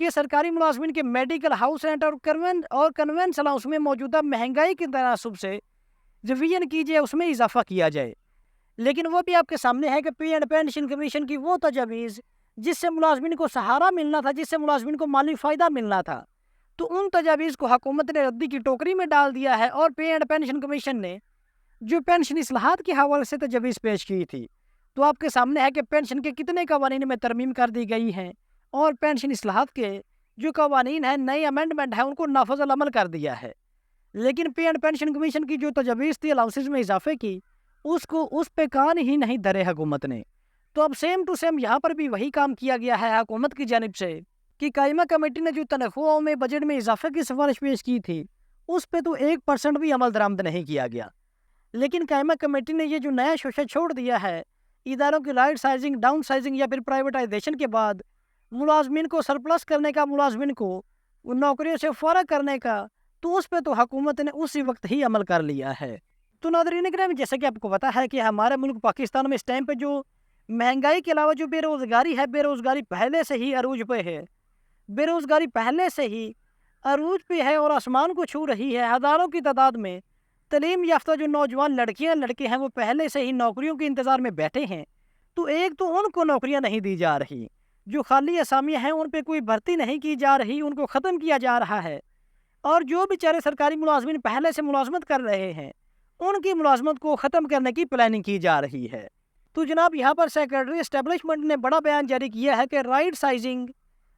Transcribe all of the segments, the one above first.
کہ سرکاری ملازمین کے میڈیکل، ہاؤس رینٹ اور کنوینس الاؤنس میں موجودہ مہنگائی کے تناسب سے ریویژن کی جائے، اس میں اضافہ کیا جائے۔ لیکن وہ بھی آپ کے سامنے ہے کہ پے اینڈ پینشن کمیشن کی وہ تجاویز جس سے ملازمین کو سہارا ملنا تھا، جس سے ملازمین کو مالی فائدہ ملنا تھا، تو ان تجاویز کو حکومت نے ردی کی ٹوکری میں ڈال دیا ہے۔ اور پے اینڈ پینشن کمیشن نے جو پینشن اصلاحات کے حوالے سے تجاویز پیش کی تھی، تو آپ کے سامنے ہے کہ پینشن کے کتنے قوانین میں ترمیم کر دی گئی ہیں، اور پینشن اصلاحات کے جو قوانین ہیں، نئے امینڈمنٹ ہیں، ان کو نافذ العمل کر دیا ہے۔ لیکن پے اینڈ پینشن کمیشن کی جو تجاویز تھی الاؤنسز میں اضافے کی، اس پہ کان ہی نہیں دھرے حکومت نے۔ تو اب سیم ٹو سیم یہاں پر بھی وہی کام کیا گیا ہے حکومت کی جانب سے کہ قائمہ کمیٹی نے جو تنخواہوں میں بجٹ میں اضافے کی سفارش پیش کی تھی، اس پہ تو 1% بھی عمل درآمد نہیں کیا گیا۔ لیکن قائمہ کمیٹی نے یہ جو نیا شوشہ چھوڑ دیا ہے، اداروں کی رائٹ سائزنگ، ڈاؤن سائزنگ یا پھر پرائیویٹائزیشن کے بعد ملازمین کو سرپلس کرنے کا، ملازمین کو نوکریوں سے فارغ کرنے کا، تو اس پہ تو حکومت نے اسی وقت ہی عمل کر لیا ہے۔ تو ناظرین گرامی، جیسا کہ آپ کو پتا ہے کہ ہمارے ملک پاکستان میں اس ٹائم پہ جو مہنگائی کے علاوہ جو بے روزگاری ہے، بے روزگاری پہلے سے ہی عروج پہ ہے، بے روزگاری پہلے سے ہی عروج پہ ہے اور آسمان کو چھو رہی ہے۔ ہزاروں کی تعداد میں تعلیم یافتہ جو نوجوان لڑکیاں لڑکے ہیں، وہ پہلے سے ہی نوکریوں کے انتظار میں بیٹھے ہیں۔ تو ایک تو ان کو نوکریاں نہیں دی جا رہی، جو خالی اسامیاں ہیں ان پہ کوئی بھرتی نہیں کی جا رہی، ان کو ختم کیا جا رہا ہے۔ اور جو بیچارے سرکاری ملازمین پہلے سے ملازمت کر رہے ہیں، ان کی ملازمت کو ختم کرنے کی پلاننگ کی جا رہی ہے۔ تو جناب یہاں پر سیکرٹری اسٹیبلشمنٹ نے بڑا بیان جاری کیا ہے کہ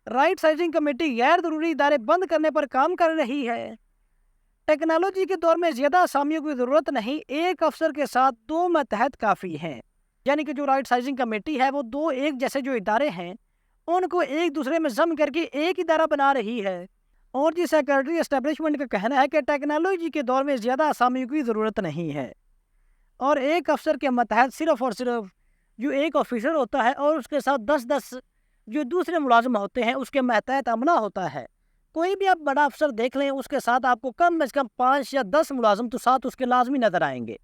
رائٹ سائزنگ کمیٹی غیر ضروری ادارے بند کرنے پر کام کر رہی ہے۔ ٹیکنالوجی کے دور میں زیادہ اسامیوں کی ضرورت نہیں، ایک افسر کے ساتھ 2 ماتحت کافی ہیں۔ یعنی کہ جو رائٹ سائزنگ کمیٹی ہے، وہ 2 ایک جیسے جو ادارے ہیں، ان کو ایک دوسرے میں ضم کر کے ایک ادارہ بنا رہی ہے۔ اور جی سیکرٹری اسٹیبلشمنٹ کا کہنا ہے کہ ٹیکنالوجی کے دور میں زیادہ اسامیوں کی ضرورت نہیں ہے، اور ایک افسر کے ماتحت صرف اور صرف جو ایک آفیسر ہوتا ہے اور اس کے ساتھ 10 جو دوسرے ملازم ہوتے ہیں، اس کے ماتحت عملہ ہوتا ہے۔ کوئی بھی آپ بڑا افسر دیکھ لیں، اس کے ساتھ آپ کو کم از کم 5 یا 10 ملازم تو ساتھ اس کے لازمی نظر آئیں گے۔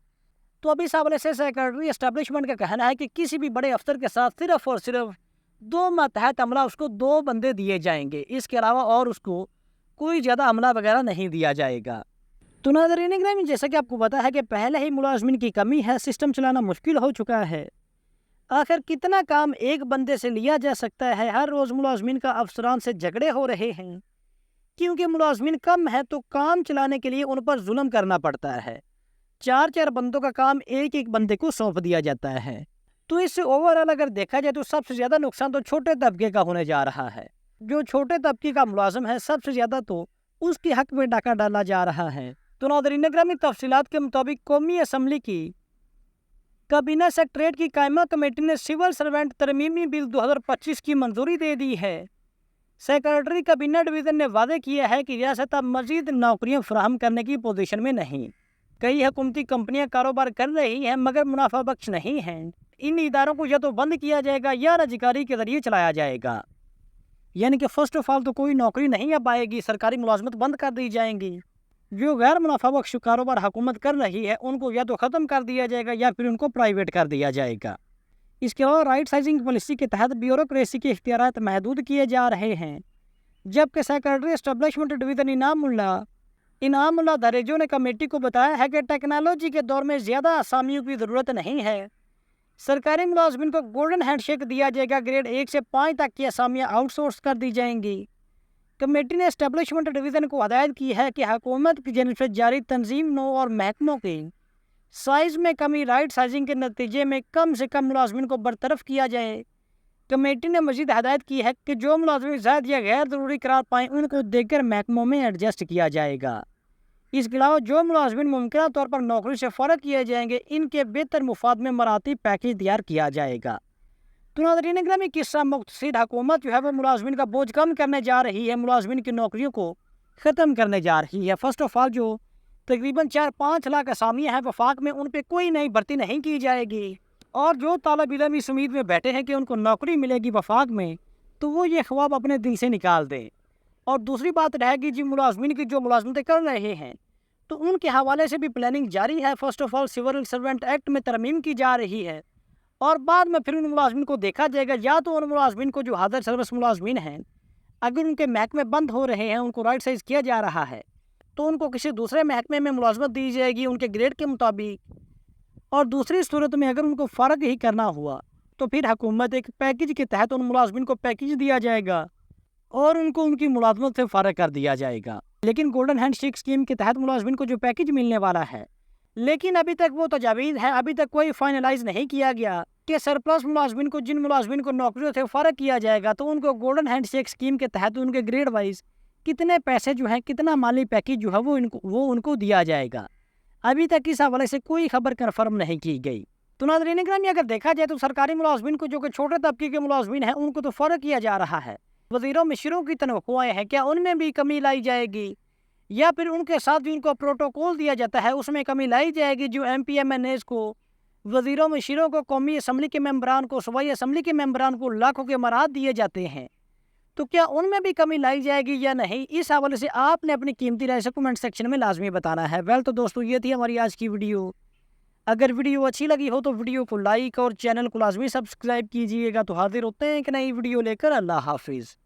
تو اب اس حوالے سے سیکرٹری اسٹیبلشمنٹ کا کہنا ہے کہ کسی بھی بڑے افسر کے ساتھ صرف اور صرف 2 ماتحت عملہ، اس کو 2 بندے دیے جائیں گے، اس کے علاوہ اور اس کو کوئی زیادہ عملہ وغیرہ نہیں دیا جائے گا۔ تو ناظرین گرامی، جیسا کہ آپ کو پتا ہے کہ پہلے ہی ملازمین کی کمی ہے، سسٹم چلانا مشکل ہو چکا ہے۔ آخر کتنا کام ایک بندے سے لیا جا سکتا ہے؟ ہر روز ملازمین کا افسران سے جھگڑے ہو رہے ہیں، کیونکہ ملازمین کم ہے تو کام چلانے کے لیے ان پر ظلم کرنا پڑتا ہے۔ 4 بندوں کا کام ایک بندے کو سونپ دیا جاتا ہے۔ تو اس سے اوورآل اگر دیکھا جائے تو سب سے زیادہ نقصان تو چھوٹے طبقے کا ہونے جا رہا ہے۔ جو چھوٹے طبقے کا ملازم ہے، سب سے زیادہ تو اس کے حق میں ڈاکہ ڈالا جا رہا ہے۔ تو ناظرین گرامی، تفصیلات کے مطابق قومی اسمبلی کی کابینہ سیکریٹریٹ کی قائمہ کمیٹی نے سول سروینٹ ترمیمی بل 2025 کی منظوری دے دی ہے۔ سیکریٹری کابینہ ڈویژن نے وعدے کیا ہے کہ ریاست اب مزید نوکریاں فراہم کرنے کی پوزیشن میں نہیں۔ کئی حکومتی کمپنیاں کاروبار کر رہی ہیں مگر منافع بخش نہیں ہیں۔ ان اداروں کو یا تو بند کیا جائے گا یا رضاکاری کے ذریعے چلایا جائے گا۔ یعنی کہ فرسٹ آف آل تو کوئی نوکری نہیں اب آئے گی، سرکاری ملازمت بند کر دی جائیں گی۔ جو غیر منافع بخش کاروبار حکومت کر رہی ہے، ان کو یا تو ختم کر دیا جائے گا یا پھر ان کو پرائیویٹ کر دیا جائے گا۔ اس کے علاوہ رائٹ سائزنگ پالیسی کے تحت بیوروکریسی کے اختیارات محدود کیے جا رہے ہیں، جبکہ سیکرٹری اسٹیبلشمنٹ ڈویژن انعام اللہ دریجو نے کمیٹی کو بتایا ہے کہ ٹیکنالوجی کے دور میں زیادہ اسامیوں کی ضرورت نہیں ہے۔ سرکاری ملازمین کو گولڈن ہینڈ شیک دیا جائے گا، گریڈ 1 سے 5 تک کی اسامیاں آؤٹ سورس کر دی جائیں گی۔ کمیٹی نے اسٹیبلشمنٹ ڈویژن کو ہدایت کی ہے کہ حکومت کی جانب سے جاری تنظیم نو اور محکموں کے سائز میں کمی رائٹ سائزنگ کے نتیجے میں کم سے کم ملازمین کو برطرف کیا جائے۔ کمیٹی نے مزید ہدایت کی ہے کہ جو ملازمین زائد یا غیر ضروری قرار پائیں ان کو دیگر محکموں میں ایڈجسٹ کیا جائے گا۔ اس کے علاوہ جو ملازمین ممکنہ طور پر نوکری سے فارغ کیے جائیں گے، ان کے بہتر مفاد میں مراتب پیکیج تیار کیا جائے گا۔ تو ناظرین گرامی، قصہ مختصر حکومت جو ہے وہ ملازمین کا بوجھ کم کرنے جا رہی ہے، ملازمین کی نوکریوں کو ختم کرنے جا رہی ہے۔ فرسٹ آف آل جو تقریباً 4-5 لاکھ اسامیاں ہیں وفاق میں، ان پہ کوئی نئی بھرتی نہیں کی جائے گی، اور جو طالب علم اس امید میں بیٹھے ہیں کہ ان کو نوکری ملے گی وفاق میں، تو وہ یہ خواب اپنے دل سے نکال دیں۔ اور دوسری بات رہے گی جی ملازمین کی جو ملازمتیں کر رہے ہیں، تو ان کے حوالے سے بھی پلاننگ جاری ہے۔ First of all civil servant act میں ترمیم کی جا رہی ہے، اور بعد میں پھر ان ملازمین کو دیکھا جائے گا، یا تو ان ملازمین کو جو حاضر سروس ملازمین ہیں اگر ان کے محکمے بند ہو رہے ہیں، ان کو رائٹ سائز کیا جا رہا ہے، تو ان کو کسی دوسرے محکمے میں ملازمت دی جائے گی ان کے گریڈ کے مطابق، اور دوسری صورت میں اگر ان کو فارغ ہی کرنا ہوا تو پھر حکومت ایک پیکج کے تحت ان ملازمین کو پیکج دیا جائے گا اور ان کو ان کی ملازمت سے فارغ کر دیا جائے گا۔ لیکن گولڈن ہینڈ شیک اسکیم کے تحت ملازمین کو جو پیکج ملنے والا ہے، لیکن ابھی تک وہ تجاویز ہے، ابھی تک کوئی فائنلائز نہیں کیا گیا کہ سرپلس ملازمین کو، جن ملازمین کو نوکریوں سے فارغ کیا جائے گا، تو ان کو گولڈن ہینڈ شیک اسکیم کے تحت ان کے گریڈ وائز کتنے پیسے جو ہیں، کتنا مالی پیکج جو ہے وہ ان کو دیا جائے گا۔ ابھی تک اس حوالے سے کوئی خبر کنفرم نہیں کی گئی۔ تو ناظرین گرامی، اگر دیکھا جائے تو سرکاری ملازمین کو، جو کہ چھوٹے طبقے کے ملازمین ہیں، ان کو تو فارغ کیا جا رہا ہے۔ وزیروں مشیروں کی تنخواہیں ہیں، کیا ان میں بھی کمی لائی جائے گی، یا پھر ان کے ساتھ جو ان کو پروٹوکول دیا جاتا ہے اس میں کمی لائی جائے گی؟ جو M P M N As کو، وزیروں مشیروں کو، قومی اسمبلی کے ممبران کو، صوبائی اسمبلی کے ممبران کو لاکھوں کے مراد دیے جاتے ہیں، تو کیا ان میں بھی کمی لائی جائے گی یا نہیں؟ اس حوالے سے آپ نے اپنی قیمتی رائے سے کمنٹ سیکشن میں لازمی بتانا ہے۔ تو دوستو، یہ تھی ہماری آج کی ویڈیو۔ اگر ویڈیو اچھی لگی ہو تو ویڈیو کو لائک اور چینل کو لازمی سبسکرائب کیجیے گا۔ تو حاضر ہوتے ہیں ایک نئی ویڈیو لے کر۔ اللہ حافظ۔